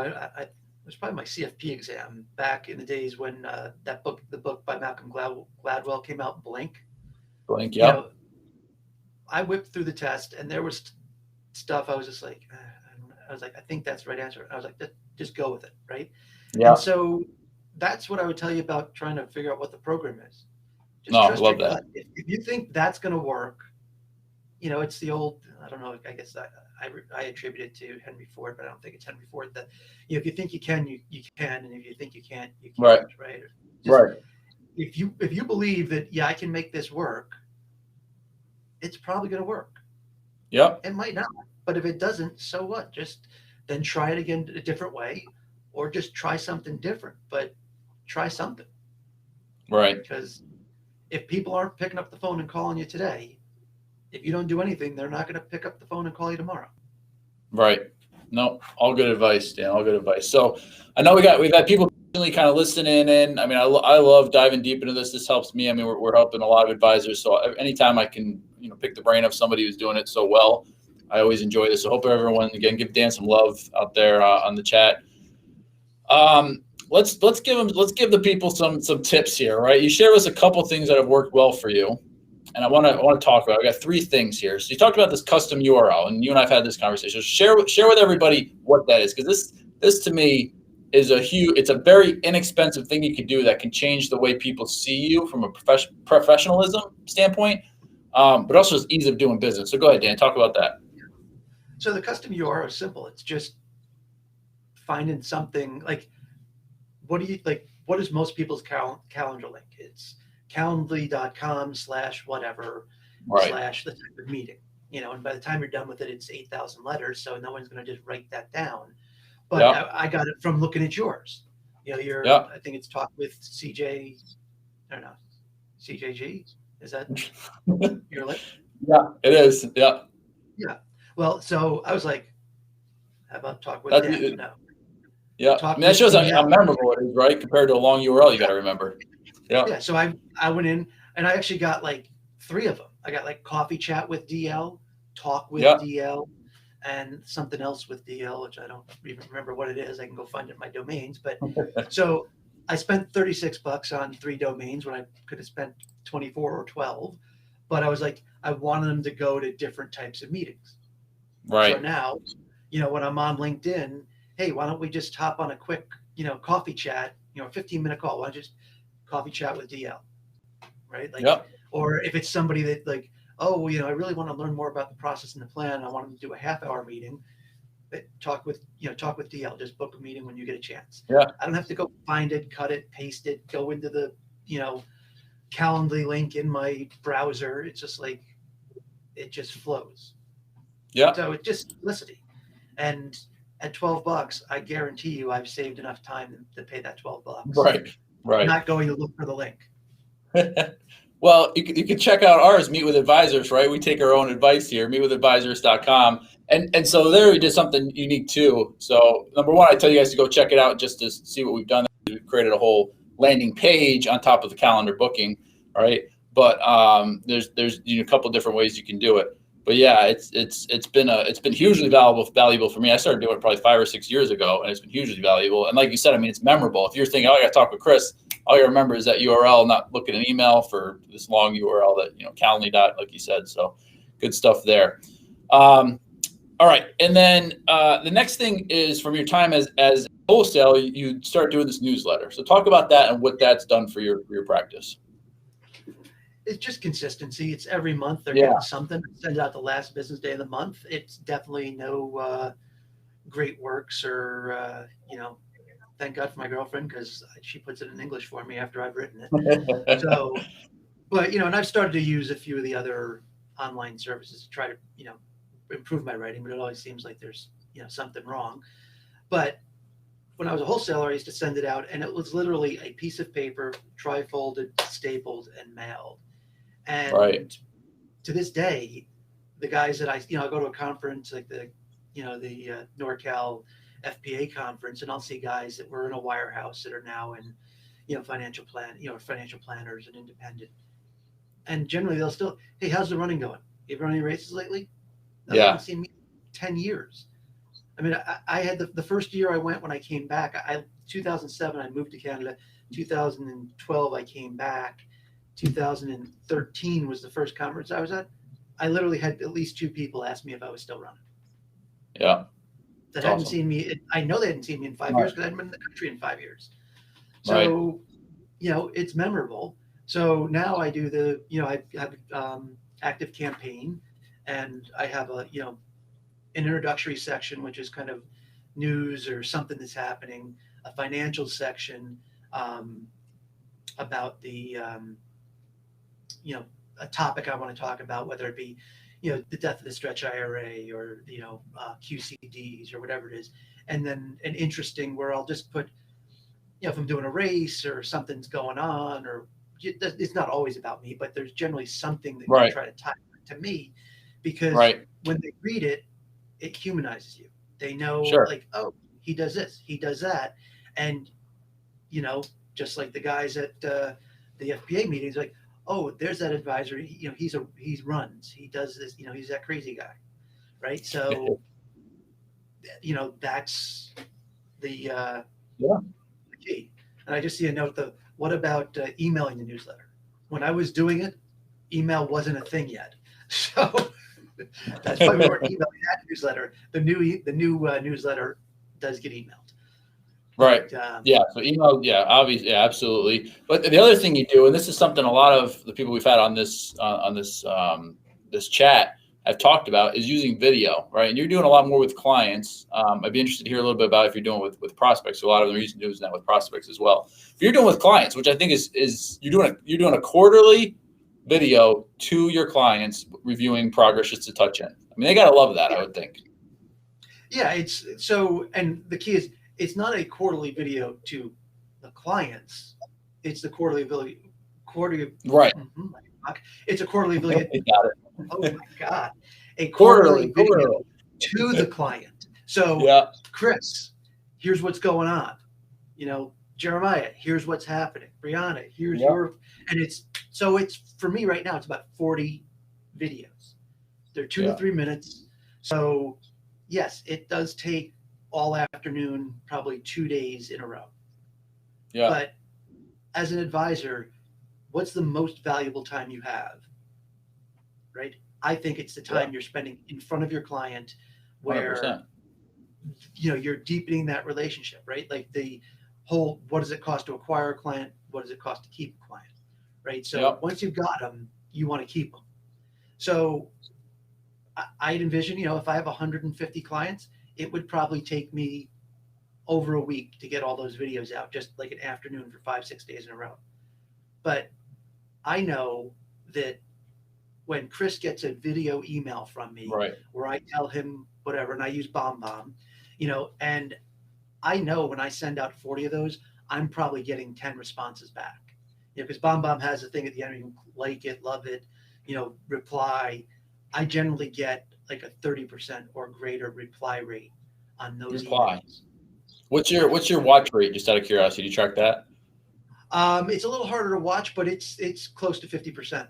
was probably my CFP exam back in the days when the book by Malcolm Gladwell came out, Blink. Blank. You Yep. know, I whipped through the test and there was stuff I was just like, I was like, I think that's the right answer. I was like, just go with it, right? Yeah. And so that's what I would tell you about trying to figure out what the program is. Just No, trust love your that. gut. If you think that's going to work, it's the old, I don't know, I guess I attribute it to Henry Ford, but I don't think it's Henry Ford that, if you think you can, you can. And if you think you can't, you can't, right? Just, Right. If you believe that, yeah, I can make this work, it's probably going to work. Yep. It might not, but if it doesn't, so what? Just then try it again a different way, or just try something different. But try something, Right. because if people aren't picking up the phone and calling you today, if you don't do anything, they're not going to pick up the phone and call you tomorrow. Right. No, all good advice, Dan. All good advice. So I know we've had people kind of listening in. I mean, I love diving deep into this. This helps me. I mean, we're helping a lot of advisors. So anytime I can, pick the brain of somebody who's doing it so well, I always enjoy this. So hope everyone, again, give Dan some love out there on the chat. Let's give the people some tips here, right? You share with us a couple things that have worked well for you, and I want to talk about. I got 3 things here. So you talked about this custom URL, and you and I've had this conversation. Share with everybody what that is, because this to me is it's a very inexpensive thing you can do that can change the way people see you from a professionalism standpoint, but also just ease of doing business. So go ahead, Dan, talk about that. So the custom URL is simple. It's just finding something like, what is most people's calendar link? It's calendly.com/whatever Right. / the type of meeting, and by the time you're done with it, it's 8,000 letters. So no one's going to just write that down. But Yep. I got it from looking at yours. Yep. I think it's Talk with CJ. I don't know. CJG? Is that your link? Yeah, it is. Yeah. Yeah. Well, so I was like, how about Talk with Dan? No. Yeah. Talk I mean, that shows with how memorable it is, right? Compared to a long URL, you got to remember. Yeah. Yeah. So I went in and I actually got like 3 of them. I got like coffee chat with DL, talk with DL, and something else with DL, which I don't even remember what it is. I can go find it in my domains. But so I spent $36 on 3 domains when I could have spent 24 or 12. But I was like, I wanted them to go to different types of meetings. Right. So now, when I'm on LinkedIn, hey, why don't we just hop on a quick, coffee chat, 15-minute call. Why don't you just coffee chat with DL, right? Like, or if it's somebody that like, oh, I really want to learn more about the process and the plan. I want them to do a half-hour meeting. But talk with DL. Just book a meeting when you get a chance. Yeah. I don't have to go find it, cut it, paste it, go into the, Calendly link in my browser. It's just like, it just flows. Yeah. So it's just simplicity. And at $12, I guarantee you I've saved enough time to pay that $12. Right. I'm not going to look for the link. Well, you can check out ours, Meet with Advisors, right? We take our own advice here, meetwithadvisors.com. And so there we did something unique too. So number one, I tell you guys to go check it out just to see what we've done. We've created a whole landing page on top of the calendar booking, right? But there's a couple different ways you can do it. But yeah, it's been hugely valuable for me. I started doing it probably 5 or 6 years ago, and it's been hugely valuable. And like you said, I mean, it's memorable. If you're thinking, oh, I got to talk with Chris, all you remember is that URL, not look at an email for this long URL that Calendly like you said. So good stuff there. All right, and then the next thing is from your time as wholesale, you start doing this newsletter. So talk about that and what that's done for your practice. It's just consistency. It's every month they're getting something. Send out the last business day of the month. It's definitely no great works or thank God for my girlfriend because she puts it in English for me after I've written it. So, but and I've started to use a few of the other online services to try to improve my writing, but it always seems like there's something wrong. But when I was a wholesaler, I used to send it out, and it was literally a piece of paper, tri-folded, stapled, and mailed. And to this day, the guys that I go to a conference like the NorCal FPA conference, and I'll see guys that were in a wirehouse that are now in financial planners and independent. And generally they'll still, hey, how's the running going? You run any races lately? They haven't seen me in 10 years. I mean, I had the first year I went when I came back, 2007, I moved to Canada. 2012, I came back. 2013 was the first conference I was at. I literally had at least 2 people ask me if I was still running. Yeah. That hadn't seen me. I know they hadn't seen me in 5 years because I hadn't been in the country in 5 years. So, it's memorable. So now I do I have active campaign, and I have an introductory section, which is kind of news or something that's happening, a financial section about the, a topic I want to talk about, whether it be, the death of the stretch IRA or, QCDs or whatever it is. And then an interesting where I'll just put, if I'm doing a race or something's going on, or it's not always about me, but there's generally something that you try to tie to me because when they read it, it humanizes you. They know Sure. like, oh, he does this, he does that, and you know, just like the guys at the FPA meetings, like, oh, there's that advisor. He runs, he does this. He's that crazy guy, right? So that's the Yeah. key. And I just see a note. What about emailing the newsletter? When I was doing it, email wasn't a thing yet, so that's why we weren't emailing that newsletter. The new newsletter does get emailed. Right. But, Yeah. So email. Yeah. Obviously. Yeah. Absolutely. But the other thing you do, and this is something a lot of the people we've had on this chat have talked about, is using video. Right. And you're doing a lot more with clients. I'd be interested to hear a little bit about if you're doing with prospects. So a lot of them are using that with prospects as well. If you're doing with clients, which I think is you're doing a quarterly video to your clients reviewing progress just to touch in. I mean, they gotta love that. yeah. I would think. Yeah, it's so, and the key is it's not a quarterly video to the clients. It's the quarterly. Right. It's a quarterly video. Got Oh my God, a Quarterly. quarterly video to the client. So, Yeah. Chris, here's what's going on. Jeremiah, here's what's happening. Brianna, here's and it's for me right now, it's about 40 videos. They're 2 to 3 minutes. So yes, it does take all afternoon, probably 2 days in a row. Yeah. But as an advisor, what's the most valuable time you have? Right? I think it's the time you're spending in front of your client where 100%. You're deepening that relationship, right? Like the whole, what does it cost to acquire a client? What does it cost to keep a client? Right? So once you've got them, you want to keep them. So I'd envision, if I have 150 clients, it would probably take me over a week to get all those videos out, just like an afternoon for 5-6 days in a row. But I know that when Chris gets a video email from me, where I tell him whatever, and I use BombBomb, and I know when I send out 40 of those, I'm probably getting 10 responses back. Because BombBomb has a thing at the end, you like it, love it, reply. I generally get like a 30% or greater reply rate on those emails. What's your watch rate? Just out of curiosity, do you track that? It's a little harder to watch, but it's close to 50%.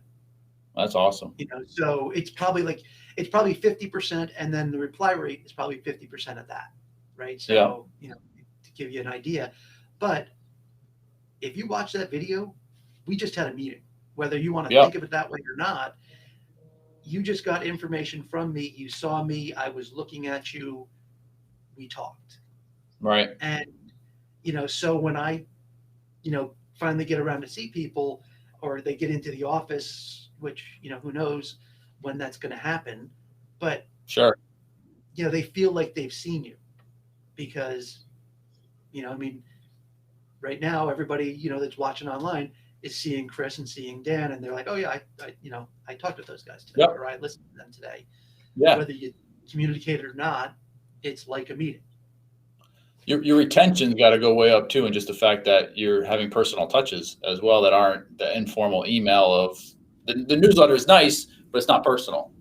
That's awesome. So it's probably 50%, and then the reply rate is probably 50% of that, right? So to give you an idea. But if you watch that video, we just had a meeting. Whether you want to think of it that way or not, you just got information from me. You saw me. I was looking at you. We talked. Right. And, so when I, finally get around to see people, or they get into the office, which, who knows when that's going to happen, but sure. They feel like they've seen you because, right now, everybody, that's watching online is seeing Chris and seeing Dan, and they're like, oh yeah, I talked with those guys today, or I listened to them today. Yeah. Whether you communicate it or not, it's like a meeting. Your retention's got to go way up too, and just the fact that you're having personal touches as well that aren't the informal email of the newsletter is nice, but it's not personal.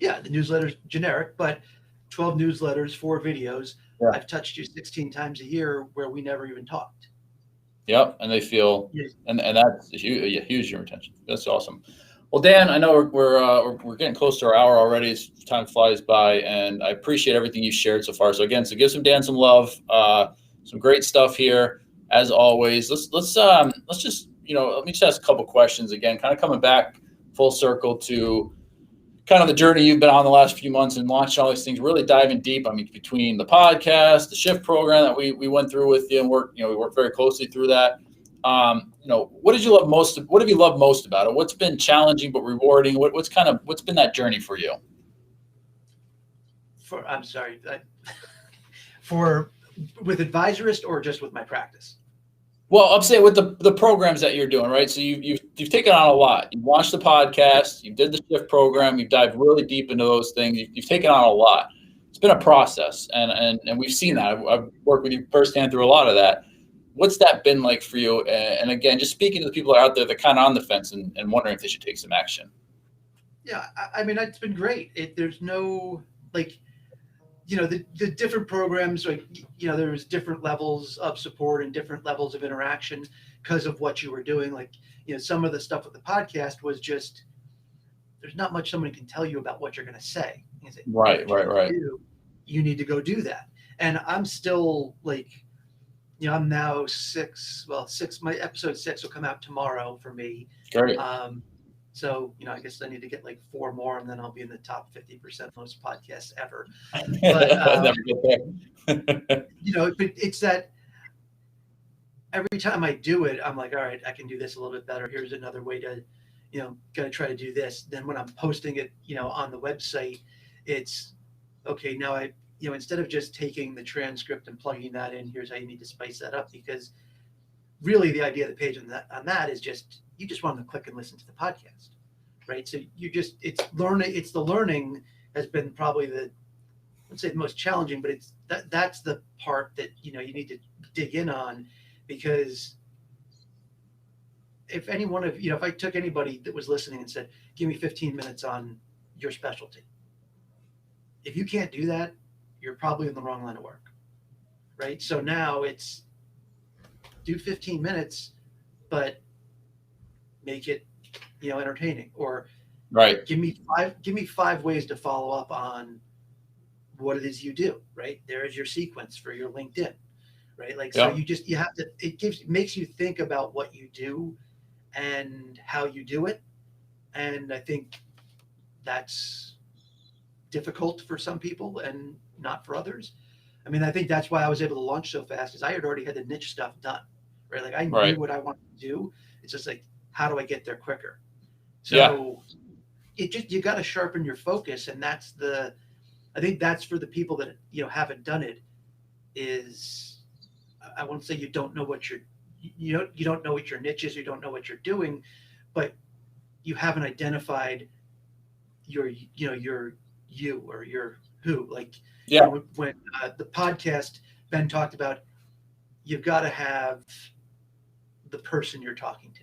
Yeah, the newsletter's generic, but 12 newsletters, 4 videos. Yeah. I've touched you 16 times a year where we never even talked. Yep, and they feel, and that's huge retention. That's awesome. Well, Dan, I know we're getting close to our hour already. Time flies by, and I appreciate everything you shared so far. So again, give Dan some love. Some great stuff here as always. Let's just let me just ask a couple questions again, kind of coming back full circle to kind of the journey you've been on the last few months and launching all these things, really diving deep. I mean, between the podcast, the shift program that we went through with you, and we worked very closely through that. What did you love most? What have you loved most about it? What's been challenging but rewarding? What's been that journey for you? I'm sorry, with Advisorist or just with my practice? Well, I'm saying with the programs that you're doing, right? So you've taken on a lot. You've launched the podcast, you did the shift program, you've dived really deep into those things. You've taken on a lot. It's been a process, and we've seen that. I've worked with you firsthand through a lot of that. What's that been like for you? And again, just speaking to the people out there that are kind of on the fence and wondering if they should take some action. Yeah, I mean, it's been great. There's no the different programs, like, there was different levels of support and different levels of interaction because of what you were doing. Like, some of the stuff with the podcast was just, there's not much someone can tell you about what you're going to say. You say, Right, right, right. You need to go do that. And I'm still like, I'm now my episode 6 will come out tomorrow for me. Great. So, I guess I need to get like 4 more, and then I'll be in the top 50% most podcasts ever. But, Never get there. but it's that every time I do it, I'm like, all right, I can do this a little bit better. Here's another way to, got to try to do this. Then when I'm posting it, on the website, it's okay. Now instead of just taking the transcript and plugging that in, here's how you need to spice that up. Because really the idea of the page on that is just, you just want to click and listen to the podcast, right? So it's the learning has been probably let's say the most challenging, but that's the part that, you need to dig in on. Because if if I took anybody that was listening and said, give me 15 minutes on your specialty, if you can't do that, you're probably in the wrong line of work, right? So now it's do 15 minutes, but make it, entertaining, or Right. give me 5 ways to follow up on what it is you do, right? There's your sequence for your LinkedIn. Right. Like, so you have to, makes you think about what you do and how you do it. And I think that's difficult for some people and not for others. I mean, I think that's why I was able to launch so fast, is I had already had the niche stuff done, right? Like, I knew what I wanted to do. It's just like, how do I get there quicker? So you got to sharpen your focus. And I think that's for the people that, haven't done it, is, I won't say you don't know what you don't know what your niche is, you don't know what you're doing, but you haven't identified your you or your who. Like, when the podcast, Ben talked about, you've got to have the person you're talking to,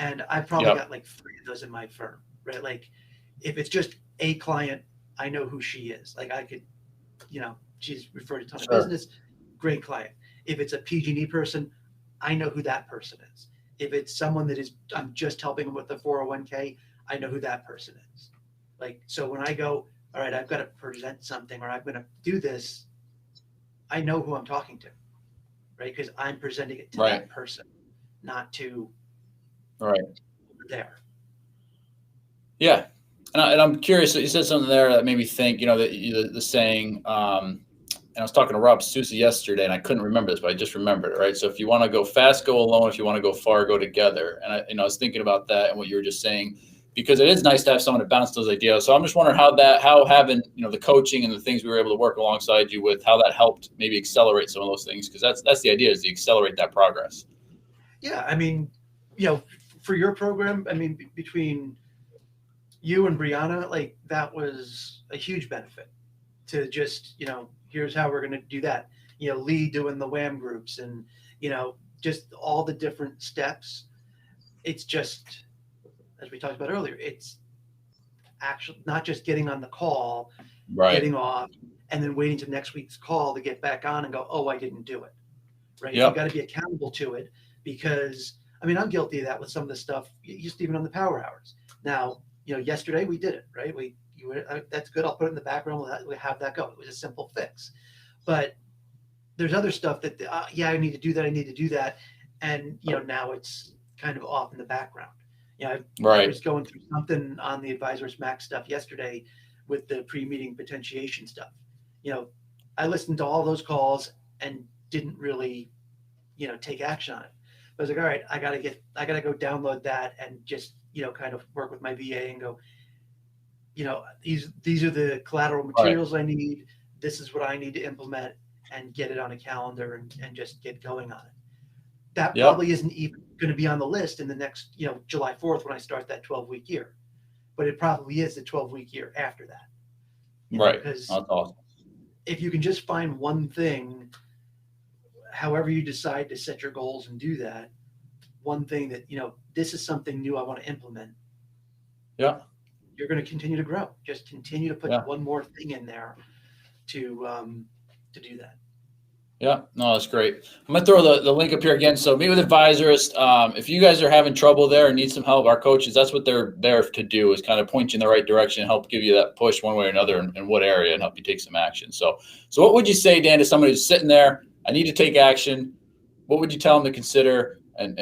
and I've probably got like 3 of those in my firm, right? Like, if it's just a client, I know who she is. Like, I could, she's referred to a ton of business. Great client. If it's a PG&E person, I know who that person is. If it's someone that I'm just helping them with the 401k, I know who that person is. Like, so when I go, all right, I've got to present something, or I'm going to do this, I know who I'm talking to, right? Because I'm presenting it to that person, not to over there. Yeah. And I'm curious, you said something there that made me think, the saying, and I was talking to Rob Sousa yesterday, and I couldn't remember this, but I just remembered it, right? So if you want to go fast, go alone. If you want to go far, go together. And I was thinking about that and what you were just saying, because it is nice to have someone to bounce those ideas. So I'm just wondering how having, the coaching and the things we were able to work alongside you with, how that helped maybe accelerate some of those things. Because that's the idea, is to accelerate that progress. Yeah. I mean, for your program, I mean, between you and Brianna, like, that was a huge benefit to just, here's how we're going to do that. Lee doing the WAM groups, and, just all the different steps. It's just, as we talked about earlier, it's actually not just getting on the call, getting off, and then waiting to next week's call to get back on and go, oh, I didn't do it. Right. You got to be accountable to it, because, I mean, I'm guilty of that with some of the stuff, just even on the power hours. Now, yesterday we did it, right? That's good. I'll put it in the background. We'll have that go. It was a simple fix. But there's other stuff that, I need to do that. I need to do that. And, now it's kind of off in the background. I was going through something on the Advisors Max stuff yesterday with the pre-meeting potentiation stuff. I listened to all those calls and didn't really, take action on it. But I was like, all right, I gotta go download that and just, kind of work with my VA and go, these are the collateral materials I need. This is what I need to implement, and get it on a calendar and just get going on it. That probably isn't even going to be on the list in the next, July 4th when I start that 12-week year, but it probably is the 12-week year after that. Because that's awesome. If you can just find one thing, however you decide to set your goals and do that, one thing that, this is something new I want to implement. Yeah. You're going to continue to grow. Just continue to put one more thing in there. to do that. Yeah, no, that's great. I'm gonna throw the link up here again. So meet with advisors. If you guys are having trouble there and need some help, our coaches, that's what they're there to do, is kind of point you in the right direction and help give you that push one way or another in what area and help you take some action. So what would you say, Dan, to somebody who's sitting there, I need to take action? What would you tell them to consider and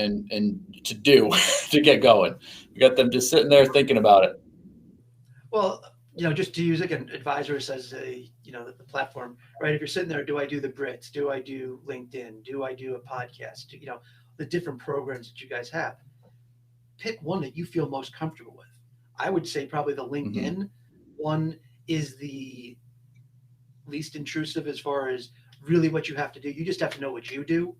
to do to get going? You got them just sitting there thinking about it. Well, just to use again advisors as the platform, right? If you're sitting there, do I do the Brits? Do I do LinkedIn? Do I do a podcast? The different programs that you guys have. Pick one that you feel most comfortable with. I would say probably the LinkedIn one is the least intrusive as far as really what you have to do. You just have to know what you do,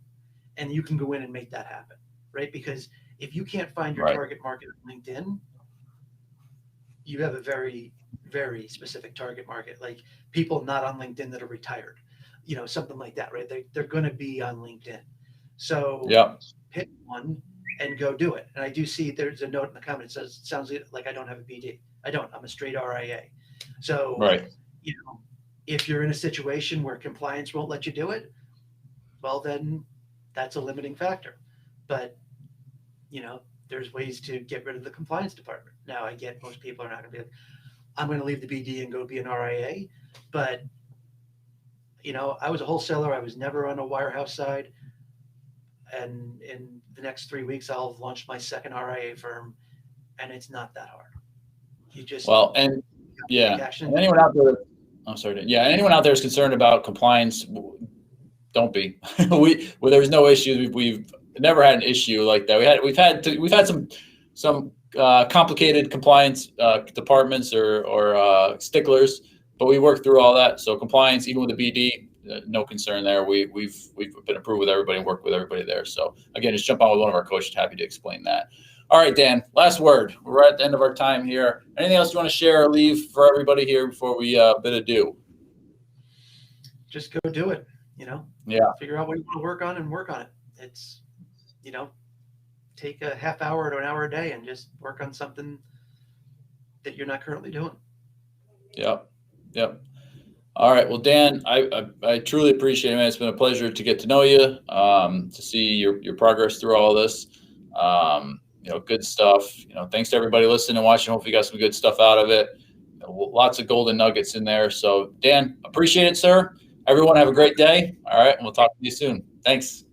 and you can go in and make that happen, right? Because if you can't find your target market on LinkedIn, you have a very, very specific target market, like people not on LinkedIn that are retired, something like that, right? They're going to be on LinkedIn. So pick one and go do it. And I do see there's a note in the comment that says, sounds like I don't have a BD. I don't. I'm a straight RIA. So, if you're in a situation where compliance won't let you do it, well, then that's a limiting factor. But, there's ways to get rid of the compliance department. Now, I get most people are not going to be like, I'm going to leave the BD and go be an RIA. But, I was a wholesaler. I was never on a wirehouse side. And in the next 3 weeks, I'll have launched my second RIA firm. And it's not that hard. You just and anyone out there, I'm sorry. Yeah, anyone out there is concerned about compliance, don't be. There's no issue. We've never had an issue like that. We've had some complicated compliance departments or sticklers, but we worked through all that. So compliance, even with the BD, no concern there. We've been approved with everybody and worked with everybody there. So again, just jump on with one of our coaches. Happy to explain that. All right, Dan, last word. We're at the end of our time here. Anything else you want to share or leave for everybody here before we bid adieu? Just go do it, Figure out what you want to work on and work on it. It's, take a half hour to an hour a day and just work on something that you're not currently doing. Yep. All right. Well, Dan, I truly appreciate it, man. It's been a pleasure to get to know you, to see your progress through all this. Good stuff. Thanks to everybody listening and watching. Hopefully you got some good stuff out of it. Lots of golden nuggets in there. So Dan, appreciate it, sir. Everyone have a great day. All right. And we'll talk to you soon. Thanks.